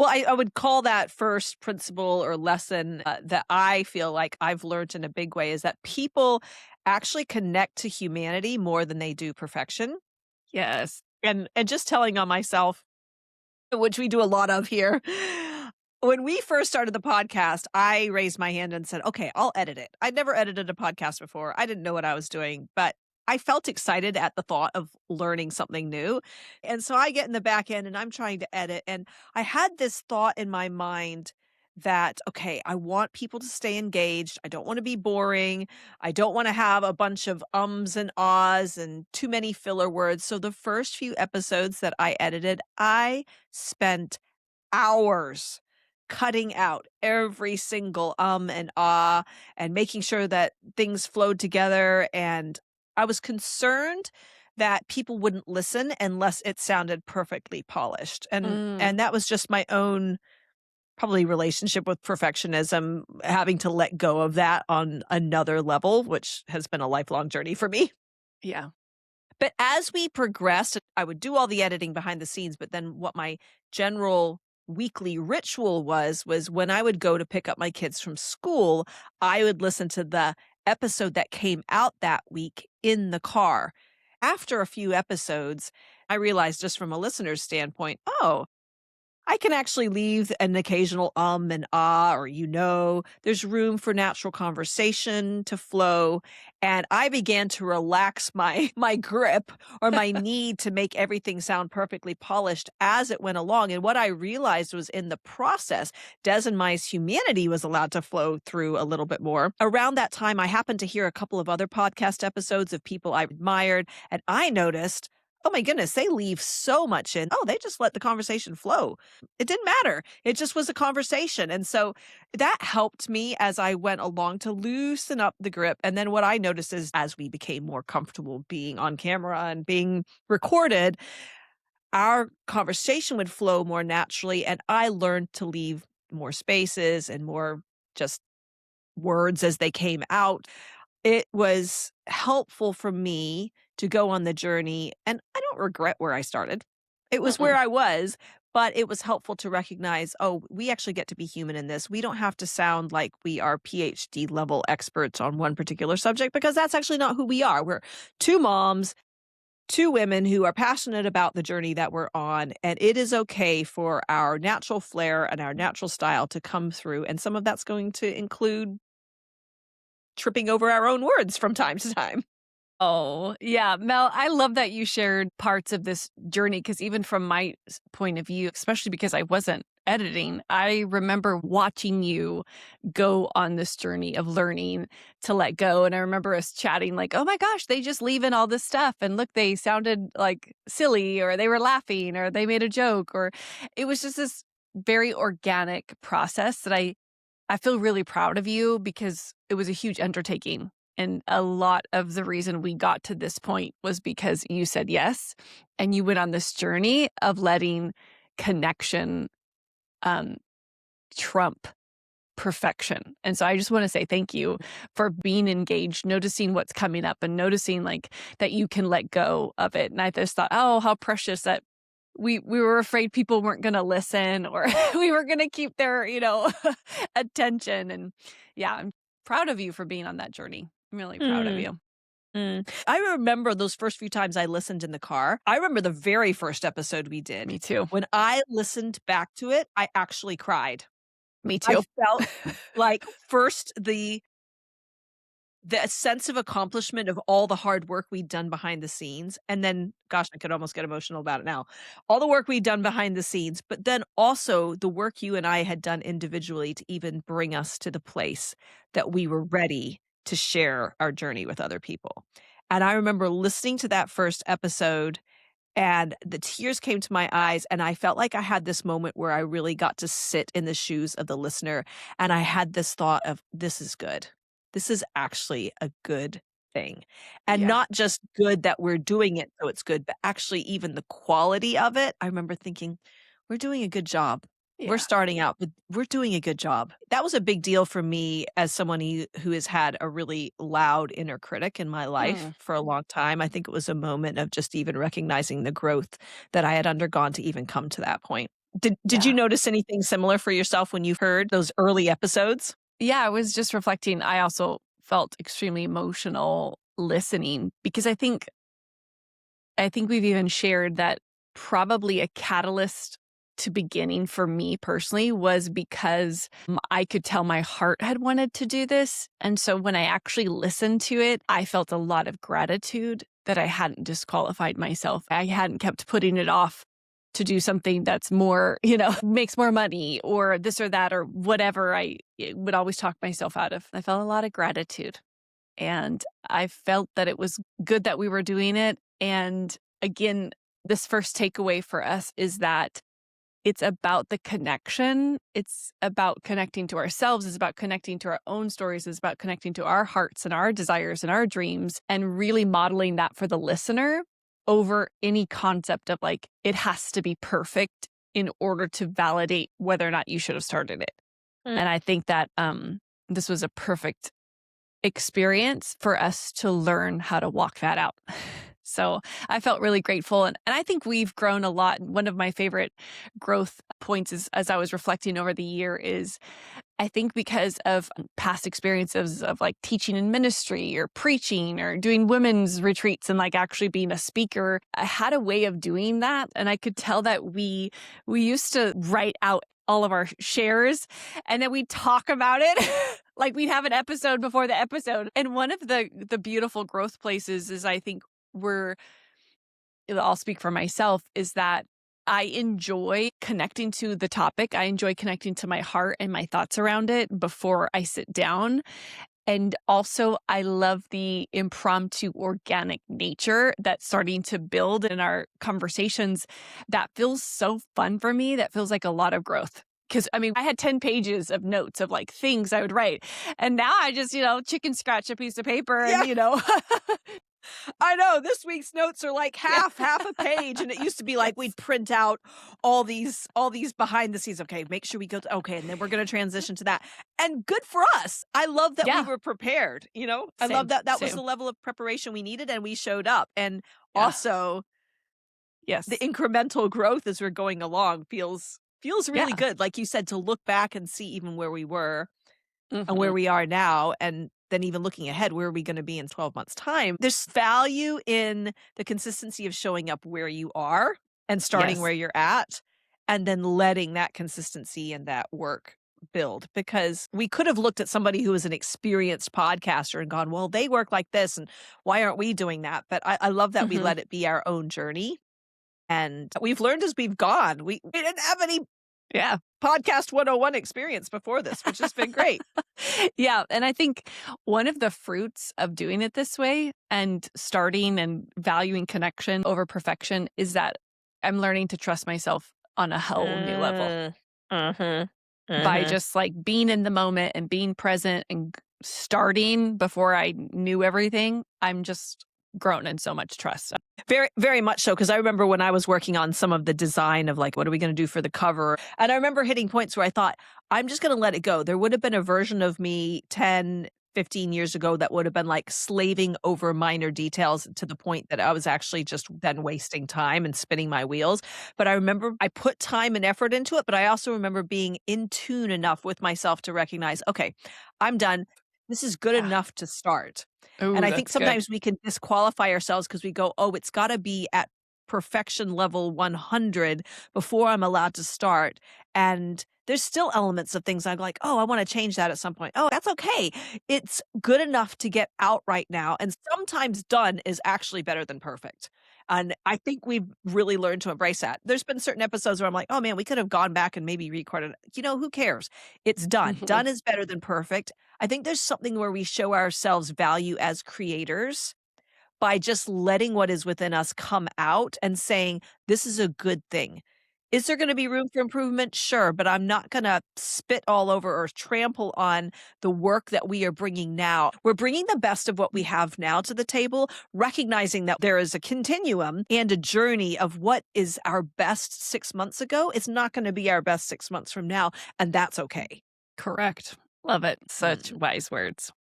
Well, I would call that first principle or lesson that I feel like I've learned in a big way is that people actually connect to humanity more than they do perfection. Yes. And just telling on myself, which we do a lot of here. When we first started the podcast, I raised my hand and said, "Okay, I'll edit it." I'd never edited a podcast before. I didn't know what I was doing, but I felt excited at the thought of learning something new. And so I get in the back end and I'm trying to edit. And I had this thought in my mind that, okay, I want people to stay engaged. I don't want to be boring. I don't want to have a bunch of ums and ahs and too many filler words. So the first few episodes that I edited, I spent hours cutting out every single and ah and making sure that things flowed together. And I was concerned that people wouldn't listen unless it sounded perfectly polished. And Mm. and that was just my own probably relationship with perfectionism, having to let go of that on another level, which has been a lifelong journey for me. Yeah. But as we progressed, I would do all the editing behind the scenes, but then what my general weekly ritual was when I would go to pick up my kids from school, I would listen to the episode that came out that week in the car. After a few episodes, I realized just from a listener's standpoint, oh, I can actually leave an occasional and ah, or there's room for natural conversation to flow. And I began to relax my grip or my need to make everything sound perfectly polished as it went along. And what I realized was in the process, Des and Mai's humanity was allowed to flow through a little bit more. Around that time, I happened to hear a couple of other podcast episodes of people I admired, and I noticed, oh my goodness, they leave so much in. Oh, they just let the conversation flow. It didn't matter. It just was a conversation. And so that helped me as I went along to loosen up the grip. And then what I noticed is as we became more comfortable being on camera and being recorded, our conversation would flow more naturally. And I learned to leave more spaces and more just words as they came out. It was helpful for me to go on the journey, and I don't regret where I started. It was where Mm-mm. I was, but it was helpful to recognize, oh, we actually get to be human in this. We don't have to sound like we are PhD level experts on one particular subject because that's actually not who we are. We're two moms, two women who are passionate about the journey that we're on, and it is okay for our natural flair and our natural style to come through, and some of that's going to include tripping over our own words from time to time. Oh, yeah. Mel, I love that you shared parts of this journey because even from my point of view, especially because I wasn't editing, I remember watching you go on this journey of learning to let go. And I remember us chatting like, oh my gosh, they just leave in all this stuff. And look, they sounded like silly or they were laughing or they made a joke or it was just this very organic process that I feel really proud of you because it was a huge undertaking. And a lot of the reason we got to this point was because you said yes and you went on this journey of letting connection um, trump perfection. And so I just want to say thank you for being engaged, noticing what's coming up and noticing like that you can let go of it. And I just thought, oh, how precious that we were afraid people weren't going to listen or we were going to keep their, attention. And yeah, I'm proud of you for being on that journey. I'm really proud of Mm, you. I remember those first few times I listened in the car. I remember the very first episode we did. Me too. When I listened back to it, I actually cried. Me I too. felt like first the sense of accomplishment of all the hard work we'd done behind the scenes, and then, gosh, I could almost get emotional about it now. All the work we'd done behind the scenes, but then also the work you and I had done individually to even bring us to the place that we were ready to share our journey with other people. And I remember listening to that first episode and the tears came to my eyes, and I felt like I had this moment where I really got to sit in the shoes of the listener, and I had this thought of, "This is good. This is actually a good thing." And Yeah. not just good that we're doing it so it's good, but actually even the quality of it. I remember thinking, "We're doing a good job. We're Yeah. starting out, but we're doing a good job." That was a big deal for me as someone who has had a really loud inner critic in my life Mm. for a long time. I think it was a moment of just even recognizing the growth that I had undergone to even come to that point. Did you Yeah. notice anything similar for yourself when you heard those early episodes? Yeah, I was just reflecting. I also felt extremely emotional listening because I think we've even shared that probably a catalyst to beginning for me personally was because I could tell my heart had wanted to do this. And so when I actually listened to it, I felt a lot of gratitude that I hadn't disqualified myself. I hadn't kept putting it off to do something that's more, makes more money or this or that or whatever would always talk myself out of. I felt a lot of gratitude. And I felt that it was good that we were doing it. And again, this first takeaway for us is that it's about the connection. It's about connecting to ourselves. It's about connecting to our own stories. It's about connecting to our hearts and our desires and our dreams and really modeling that for the listener over any concept of like, it has to be perfect in order to validate whether or not you should have started it. Mm. And I think that this was a perfect experience for us to learn how to walk that out. So I felt really grateful. And I think we've grown a lot. One of my favorite growth points is as I was reflecting over the year is I think because of past experiences of like teaching in ministry or preaching or doing women's retreats and like actually being a speaker, I had a way of doing that. And I could tell that we used to write out all of our shares and then we'd talk about it. Like we'd have an episode before the episode. And one of the beautiful growth places is I think we're I'll speak for myself is that I enjoy connecting to the topic. I enjoy connecting to my heart and my thoughts around it before I sit down. And also, I love the impromptu, organic nature that's starting to build in our conversations. That feels so fun for me. That feels like a lot of growth. Because I mean, I had 10 pages of notes of like things I would write. And now I just, chicken scratch a piece of paper Yeah. and. I know this week's notes are like Yeah. half a page, and it used to be like Yes. we'd print out all these behind the scenes. Okay, make sure we go to okay, and then we're going to transition to that. And good for us. I love that we Yeah. were prepared. I love Same. that was Same. the level of preparation we needed, and we showed up. And Yeah. also the Yes. incremental growth as we're going along feels really Yeah. good. Like you said, to look back and see even where we were and where Mhm. we are now, and then even looking ahead, where are we gonna be in 12 months' time? There's value in the consistency of showing up where you are and starting Yes. where you're at, and then letting that consistency and that work build, because we could have looked at somebody who is an experienced podcaster and gone, "Well, they work like this, and why aren't we doing that?" But I love that we Mhm. let it be our own journey, and we've learned as we've gone. We didn't have any Yeah. podcast 101 experience before this, which has been great. Yeah, and I think one of the fruits of doing it this way and starting and valuing connection over perfection is that I'm learning to trust myself on a whole new level Mm. Mhm. by Mhm. just like being in the moment and being present and starting before I knew everything. I'm just grown in so much trust. Very, very much so, because I remember when I was working on some of the design of, like, what are we gonna do for the cover, and I remember hitting points where I thought, "I'm just gonna let it go." There would have been a version of me 10, 15 years ago that would have been, like, slaving over minor details to the point that I was actually just then wasting time and spinning my wheels, but I remember I put time and effort into it, but I also remember being in tune enough with myself to recognize, "Okay, I'm done. This is good Yeah. enough to start." And Oh, I think that's good. sometimes we can disqualify ourselves because we go, "Oh, it's gotta be at perfection level 100 before I'm allowed to start." And there's still elements of things I'm like, "Oh, I wanna change that at some point." Oh, that's okay. It's good enough to get out right now, and sometimes done is actually better than perfect. And I think we've really learned to embrace that. There's been certain episodes where I'm like, "Oh, man, we could have gone back and maybe recorded." Who cares? It's done. Mhm. Done is better than perfect. I think there's something where we show ourselves value as creators by just letting what is within us come out and saying, "This is a good thing." Is there gonna be room for improvement? Sure, but I'm not gonna spit all over or trample on the work that we are bringing now. We're bringing the best of what we have now to the table, recognizing that there is a continuum and a journey of what is our best 6 months ago. It's not gonna be our best 6 months from now, and that's okay. Correct. Love it. Such Mm. wise words.